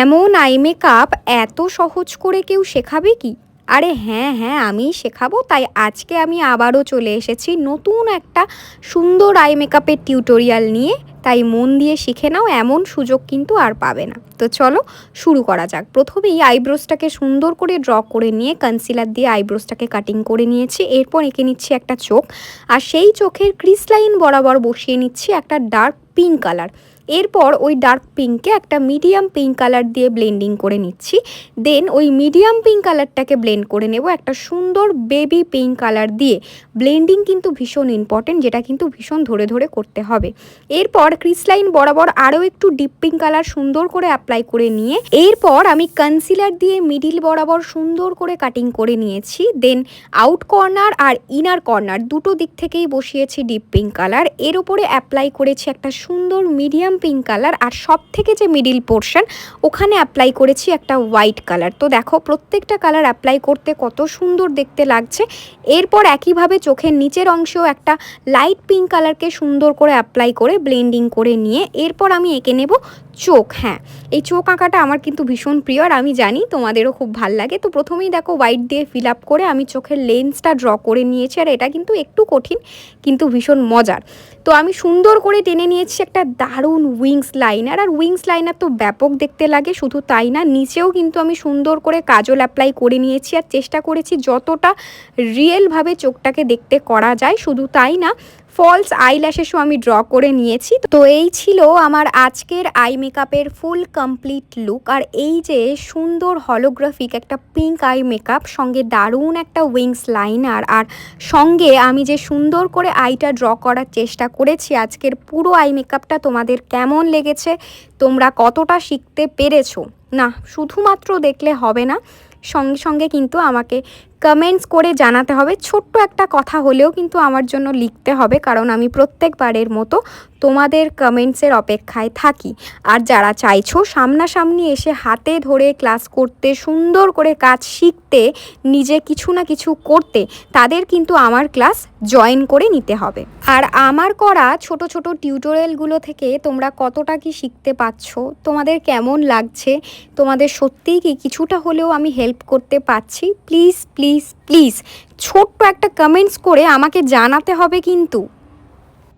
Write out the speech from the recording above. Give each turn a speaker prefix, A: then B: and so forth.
A: এমন eye makeup এত সহজ করে কেউ শেখাবে কি? আরে হ্যাঁ, হ্যাঁ, আমিই শেখাবো। তাই আজকে আমি আবারও চলে এসেছি নতুন একটা সুন্দর আই মেকআপের টিউটোরিয়াল নিয়ে। তাই মন দিয়ে শিখে নাও, এমন সুযোগ কিন্তু আর পাবে না। তো চলো শুরু করা যাক। প্রথমেই আইব্রোসটাকে সুন্দর করে ড্র করে নিয়ে কনসিলার দিয়ে আইব্রোসটাকে কাটিং করে নিয়েছি। এরপর এঁকে নিচ্ছি একটা চোখ, আর সেই চোখের ক্রিস লাইন বরাবর বসিয়ে নিচ্ছি একটা ডার্ক পিঙ্ক কালার। এরপর ওই ডার্ক পিঙ্ককে একটা মিডিয়াম পিঙ্ক কালার দিয়ে ব্লেন্ডিং করে নিচ্ছি। দেন ওই মিডিয়াম পিঙ্ক কালারটাকে ব্লেন্ড করে নেব একটা সুন্দর বেবি পিঙ্ক কালার দিয়ে। ব্লেন্ডিং কিন্তু ভীষণ ইম্পর্টেন্ট, যেটা কিন্তু ভীষণ ধরে ধরে করতে হবে। এরপর ক্রিস লাইন বরাবর আরও একটু ডিপ পিঙ্ক কালার সুন্দর করে অ্যাপ্লাই করে নিয়ে এরপর আমি কনসিলার দিয়ে মিডিল বরাবর সুন্দর করে কাটিং করে নিয়েছি। দেন আউট কর্নার আর ইনার কর্নার দুটো দিক থেকেই বসিয়েছি ডিপ পিঙ্ক কালার। এর উপরে অ্যাপ্লাই করেছি একটা সুন্দর মিডিয়াম পিঙ্ক কালার, আর সব থেকে যে মিডিল পোর্শন ওখানে অ্যাপ্লাই করেছি একটা হোয়াইট কালার। তো দেখো প্রত্যেকটা কালার অ্যাপ্লাই করতে কত সুন্দর দেখতে লাগছে। এরপর একইভাবে চোখের নিচের অংশেও একটা লাইট পিঙ্ক কালারকে সুন্দর করে অ্যাপ্লাই করে ব্লেন্ডিং করে নিয়ে এরপর আমি এঁকে নেব চোখ। হ্যাঁ, এই চোখ আঁকাটা আমার কিন্তু ভীষণ প্রিয়, আর আমি জানি তোমাদেরও খুব ভাল লাগে। তো প্রথমেই দেখো হোয়াইট দিয়ে ফিল আপ করে আমি চোখের লেন্সটা ড্র করে নিয়েছি, আর এটা কিন্তু একটু কঠিন কিন্তু ভীষণ মজার। তো আমি সুন্দর করে টেনে নিয়েছি একটা দারুণ উইংস লাইনার, আর উইংস লাইনার তো ব্যাপক দেখতে লাগে। শুধু তাই না, নিচেও কিন্তু আমি সুন্দর করে কাজল অ্যাপ্লাই করে নিয়েছি, আর চেষ্টা করেছি যতটা রিয়েলভাবে চোখটাকে দেখতে করা যায়। শুধু তাই না, ফলস আইল্যাশেসও আমি ড্র করে নিয়েছি। তো এই ছিল আমার আজকের আই মেকআপের ফুল কমপ্লিট লুক। আর এই যে সুন্দর হলোগ্রাফিক একটা পিঙ্ক আই মেকআপ, সঙ্গে দারুণ একটা উইংস লাইনার, আর সঙ্গে আমি যে সুন্দর করে আইটা ড্র করার চেষ্টা করেছি, আজকের পুরো আই মেকআপটা তোমাদের কেমন লেগেছে, তোমরা কতটা শিখতে পেরেছো? না, শুধুমাত্র দেখলে হবে না, সঙ্গে সঙ্গে কিন্তু আমাকে কমেন্টস করে জানাতে হবে। ছোট্ট একটা কথা হলেও কিন্তু আমার জন্য লিখতে হবে, কারণ আমি প্রত্যেকবারের মতো তোমাদের কমেন্টসের অপেক্ষায় থাকি। আর যারা চাইছো সামনাসামনি এসে হাতে ধরে ক্লাস করতে, সুন্দর করে কাজ শিখতে, নিজে কিছু না কিছু করতে, তাদের কিন্তু আমার ক্লাস জয়েন করে নিতে হবে। আর আমার করা ছোট ছোট টিউটোরিয়ালগুলো থেকে তোমরা কতটা কি শিখতে পারছো, তোমাদের কেমন লাগছে, তোমাদের সত্যিই কি কিছুটা হলেও আমি হেল্প করতে পারছি? প্লিজ প্লিজ প্লিজ ছোট্ট একটা কমেন্টস করে আমাকে জানাতে হবে কিন্তু।